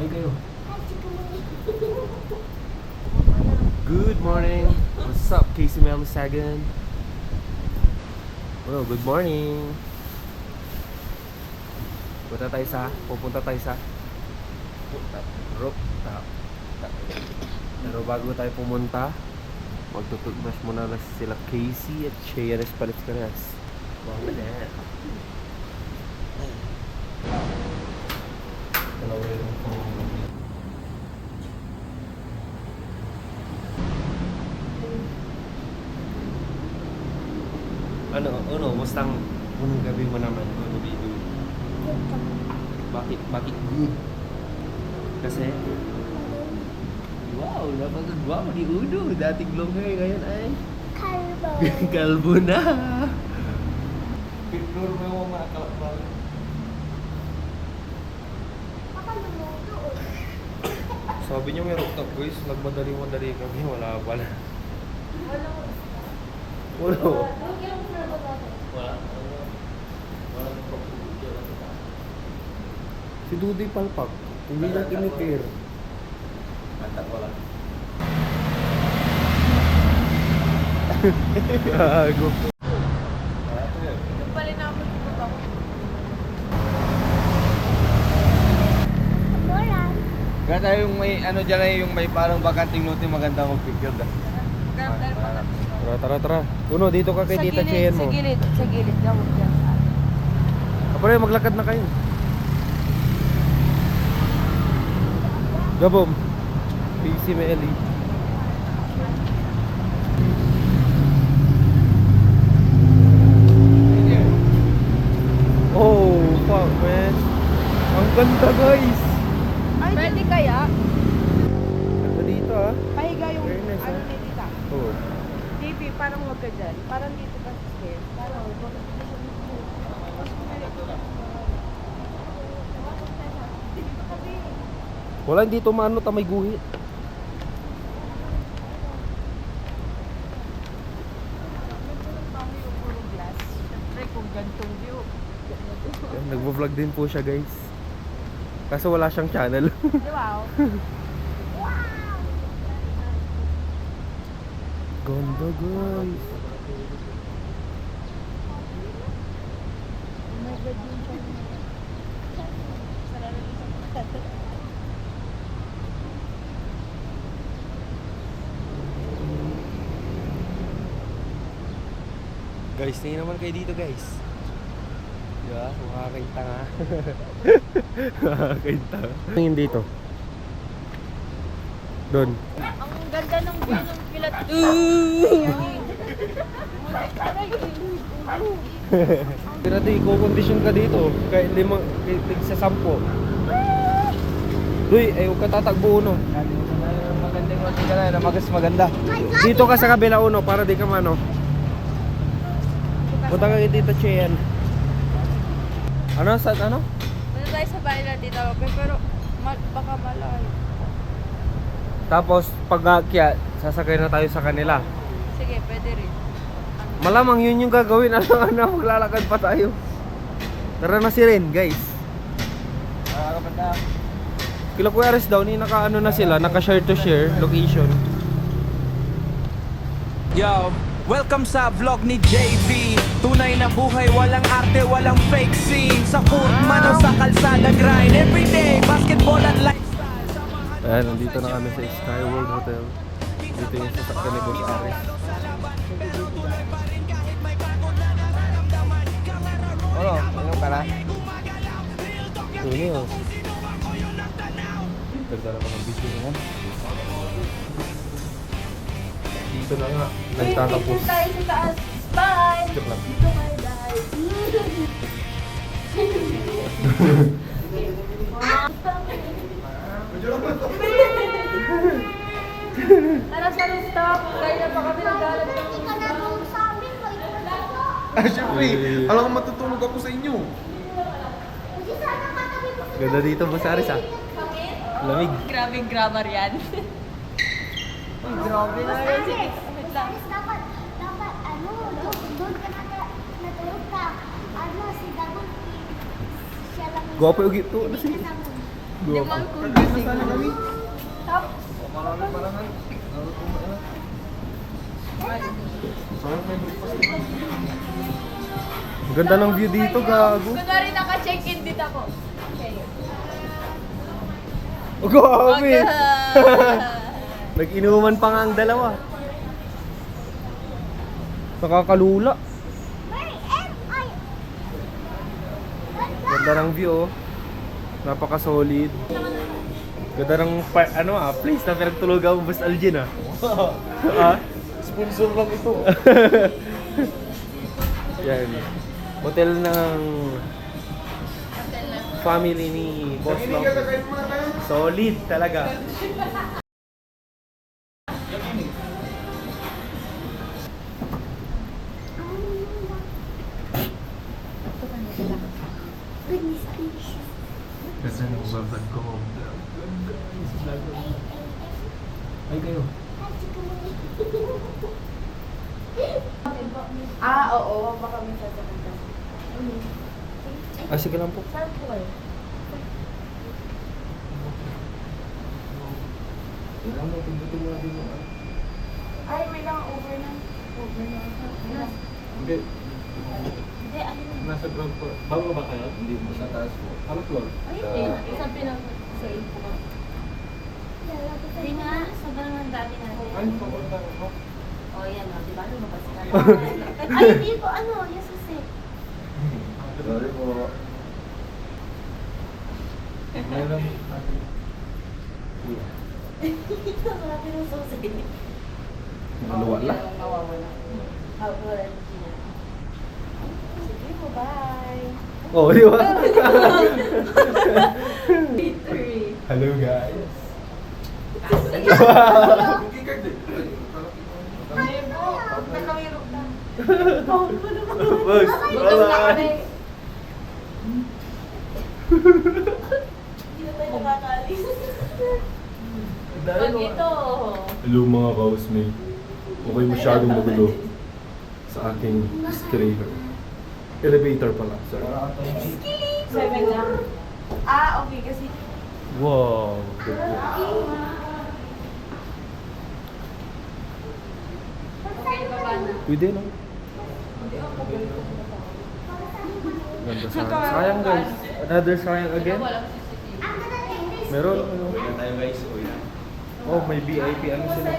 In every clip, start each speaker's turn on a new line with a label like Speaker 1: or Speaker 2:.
Speaker 1: Ay kayo. Good morning. What's up, Casey Melisagan? Well, good morning. Pupunta tayo sa rooftop. Pero bago tayo pumunta, magtutugmas muna na sila Casey at Chea Palis-Caras. Wow, na. Ano, mustang unang gabi mo naman, ano baby? Bakit good? Kasi, wow, napagagawa mo ni Udo. Dating long hair, ngayon ay
Speaker 2: Kalbo.
Speaker 1: kalbo na. Picture mo yung mga kalakbal. Sabi niya may rooftop guys, nagmadali-madali kami, wala pala. Wala. Si Dudy palpak, hindi na kinitir. Kanta ko lang. Gago.
Speaker 2: Yung pala na ako magpupunta ko. Moran.
Speaker 3: Ganda yung may ano dyan ay yung may parang bakanting note maganda mag-picture da.
Speaker 1: Tara. Uno, dito ka kay Tita Chien mo.
Speaker 2: Sa gilid ka, huwag dyan.
Speaker 1: Kapare, maglakad na kayo. Gabom. PC Meli. Oh, fuck man. Ang ganda guys.
Speaker 2: Pwede kaya?
Speaker 1: Ganda dito ah.
Speaker 2: Pahiga yung
Speaker 1: Very nice,
Speaker 2: ano
Speaker 1: ah.
Speaker 2: ni Tita.
Speaker 1: Oh.
Speaker 2: TV, parang huwag ka dyan. Parang dito ka sa stairs. Parang huwag ka dito.
Speaker 1: Wala, hindi ito maano, may guhit.
Speaker 2: Kung gantong view.
Speaker 1: Nagvo-vlog din po siya guys. Kaso wala siyang channel.
Speaker 2: Wow.
Speaker 1: Ganda guys.
Speaker 2: Oh my God, yung
Speaker 1: Guys, tingin naman kayo dito guys. Diba? Makakainta nga. Makakainta. Tingin dito. Doon.
Speaker 2: Ang ganda ng view ng pilat.
Speaker 1: Pero di, kukondisyon ka dito. Kahit sa 10. Duy, ayaw ka tatagbo uno.
Speaker 3: Magandang note ka na, magas maganda.
Speaker 1: Dito ka sa kabila uno para di ka mano. Punta ka kay Tita Chien. Ano? Ano?
Speaker 2: Punta tayo sa bahay na Tita Ope, pero baka malayo.
Speaker 1: Tapos pag akyat, sasakay na tayo sa kanila.
Speaker 2: Sige, pwede rin.
Speaker 1: Malamang yun yung gagawin. Ano, maglalakad pa tayo. Tara na si Ren, guys.
Speaker 3: Nakakapanda.
Speaker 1: Kila Kuya Aris daw, ni naka-ano na sila, naka-share to share location.
Speaker 4: Yo, welcome sa vlog ni JV. Tunay na buhay, walang arte, walang fake scene. Sa footman o sa kalsada grind. Everyday, basketball at lifestyle.
Speaker 1: Ayan, nandito na kami sa Skyworld Hotel. Dito yung sasakyan ni Boss Aris.
Speaker 3: Ano? Inom ka na?
Speaker 1: Ini oh. Ganda naman ang video naman. Dito na nga, nagtatapos.
Speaker 2: Dito tayo sa taas. Bye!
Speaker 1: Joke lang.
Speaker 2: Dito tayo guys. Tara sa rooftop. Kaya na pa kami nagalat ng
Speaker 3: Siyempre, alam ko matutulog ako sa inyo.
Speaker 1: Ganda dito, Boss Aris ah. Lamig.
Speaker 2: Grabing grammar yan. Grabe na yan. Sige, wait lang.
Speaker 5: Dapat, ano, doon ka natulog ka. Ano, si Dagon, siya lang.
Speaker 1: Gwapo yung gito.
Speaker 5: Hindi ka naman.
Speaker 2: Limang kugising. Top.
Speaker 1: Ang ganda ng view dito, gago.
Speaker 2: Kunwari naka-check-in dito ako. Okay.
Speaker 1: Oh, grabe!
Speaker 2: Okay.
Speaker 1: Nag-inuman pa nga ang dalawa. Nakakalula.
Speaker 5: Where am I?
Speaker 1: Ganda ng view, oh. Napaka-solid. Ganda ng place na pinagtulugan mo, Boss Algin, ah. Ah?
Speaker 3: Sponsor lang ito.
Speaker 1: Yan. Hotel ng family ni Boss Long. Solid talaga.
Speaker 5: Goodness gracious.
Speaker 1: Kasi nung vlog ko. Ay kayo.
Speaker 2: Oo. Baka may sasabihin ka.
Speaker 1: Ah, sige lang po.
Speaker 2: Saan po kayo? Ay, may lang over na. Over na.
Speaker 3: Hindi.
Speaker 2: Hindi, ano na.
Speaker 3: Nasa ground floor. Bago ba kayo? Hindi mo. Sa taas po. Ano floor?
Speaker 2: Ayun eh. Isang pinag-sa info ko.
Speaker 6: Hindi nga, sobrang ang dami natin.
Speaker 3: Ay, papunta ko.
Speaker 6: O yan o, di ba? Lumabas na.
Speaker 5: Ay, hindi po ano, yes, yes.
Speaker 3: Sorry po. Meron.
Speaker 6: Marami ng susi.
Speaker 1: Naluwala.
Speaker 2: Mawawala.
Speaker 6: Wala na siya.
Speaker 2: Sige po, bye.
Speaker 1: Oh, di ba?
Speaker 2: Three.
Speaker 1: Hello guys.
Speaker 2: Hindi po. Nakawiro na.
Speaker 1: Boss, bye-bye.
Speaker 6: Hindi na tayo nakakaalis.
Speaker 2: Pag ito.
Speaker 1: Hello mga housemate. Okay masyadong magulo sa aking escalator. Elevator pala, sorry.
Speaker 2: 7 lang. Ah, okay. Kasi
Speaker 1: Wow. Good.
Speaker 2: okay, baba na.
Speaker 1: Pwede no? Ganda sana. Sayang guys. Another sayang again.
Speaker 2: Walang CCTV.
Speaker 1: Meron.
Speaker 3: Tayo guys.
Speaker 1: Oh, may VIP. Ano sila?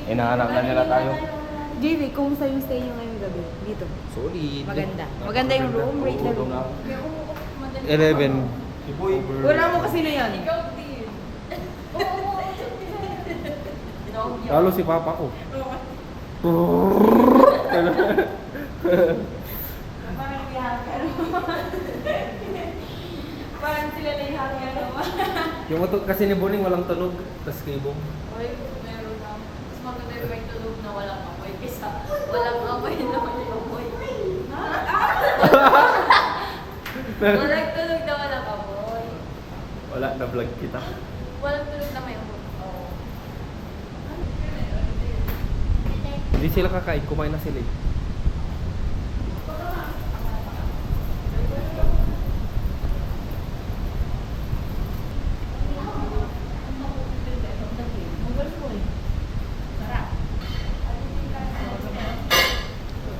Speaker 3: Inahanap na nila tayo.
Speaker 2: JV, kumusta yung stay nyo ngayong gabi? Dito.
Speaker 3: Solid.
Speaker 2: Maganda. Maganda yung room rate na room.
Speaker 1: 11.
Speaker 2: Wala mo kasi na yan. Ikaw din.
Speaker 1: Lalo si papa ko.
Speaker 2: Parang ihakan. Parang sila na ihakan naman.
Speaker 1: Yung utot kasi ni Boning walang tunog. Tas kay Bong.
Speaker 2: Ay, meron na. Mas maganda yung may tulog na walang amoy kaysa walang amoy na may amoy. Walang tulog na walang amoy.
Speaker 1: Wala na vlog kita.
Speaker 2: Walang tulog na may amoy. Oo.
Speaker 1: Hindi sila kakain. Kumain na sila eh.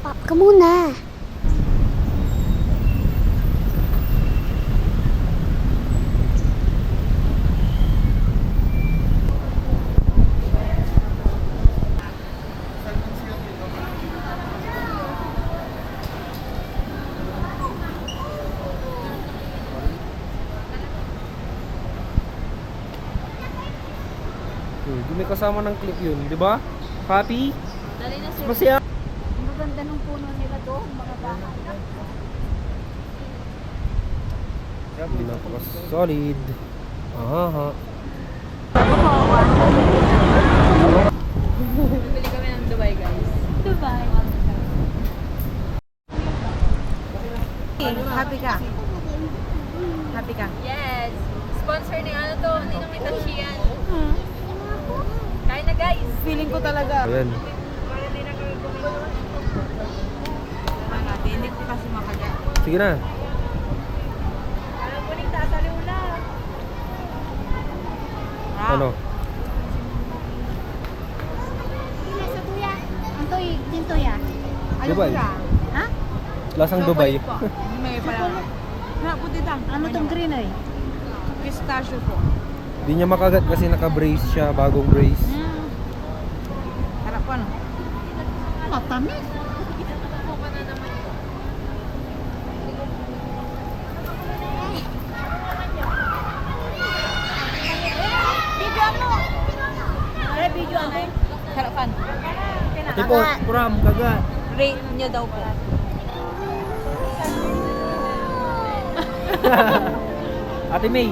Speaker 5: Pop ka muna.
Speaker 1: Hindi may kasama ng clip yun, di ba? Papi?
Speaker 2: Dali na sir.
Speaker 1: Masaya.
Speaker 5: Ang maganda ng puno nila doon, mga bahay.
Speaker 1: Napaka-solid. Aha.
Speaker 2: Bumili kami ng Dubai guys.
Speaker 5: Dubai.
Speaker 2: Happy ka? Happy ka? Yes! Sponsor ni ano to, ni Namita Shian. Kain na guys! Feeling ko talaga.
Speaker 1: Ayan.
Speaker 2: Hindi ko kasi makaga.
Speaker 1: Sige na.
Speaker 2: Alam mo rin tataliw na.
Speaker 1: Ano?
Speaker 5: Pila sa tuya. Ang toy, din tuya.
Speaker 1: Dubai.
Speaker 5: Ha?
Speaker 1: Lasang Dubai.
Speaker 6: May pala. Na, puti lang.
Speaker 5: Ano tong green ay?
Speaker 6: Pistachio po.
Speaker 1: Di niya makagat kasi naka-brace siya, bagong brace.
Speaker 6: Harap ko ano?
Speaker 5: Matamis. Video mo. Ay, video mo.
Speaker 6: Harapan.
Speaker 1: Tipo, kuram, kagat.
Speaker 6: Rate niya daw po.
Speaker 1: Ate May,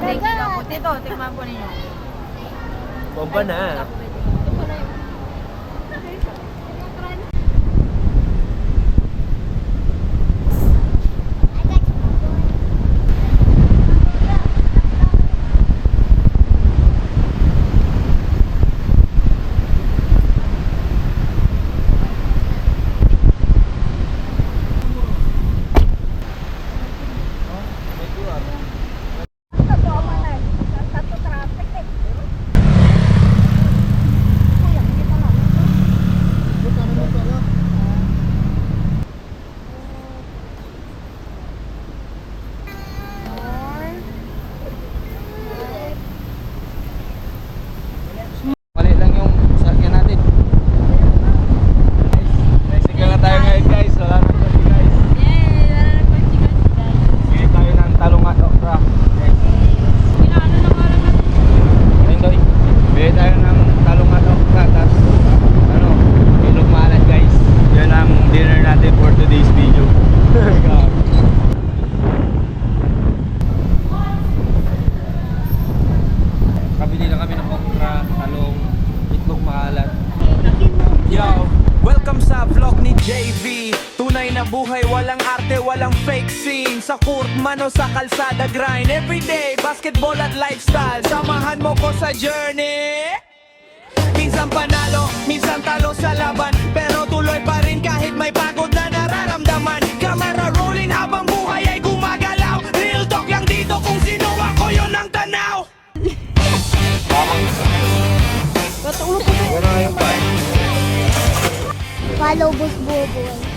Speaker 6: Rate niya daw po. Dito, tikman po ninyo.
Speaker 1: bomba na.
Speaker 3: Mali lang yung sakyan natin. Tricycle na tayo ngayon guys. Wala na tayo guys. Bili tayo ng talong at okra. Guys. Ayun doy. Bili tayo ng talong at okra. Tapos ano, ilog maalat guys. Yan ang dinner natin for today's video.
Speaker 1: Kabili na kami ng okra, talong, itlog maalat.
Speaker 4: Yo, welcome sa vlog ni JV. Tunay na buhay, walang arte, walang fake scene. Sa court man o sa kalsada grind. Everyday, basketball at lifestyle. Samahan mo ko sa journey. Minsan panalo, minsan talo sa laban. Pero tuloy pa rin kahit may pagod na nararamdaman. Camera rolling habang buhay ay gumagalaw. Real talk lang dito kung sino ako, yun ang tanaw.
Speaker 5: Follow Boss Boboy.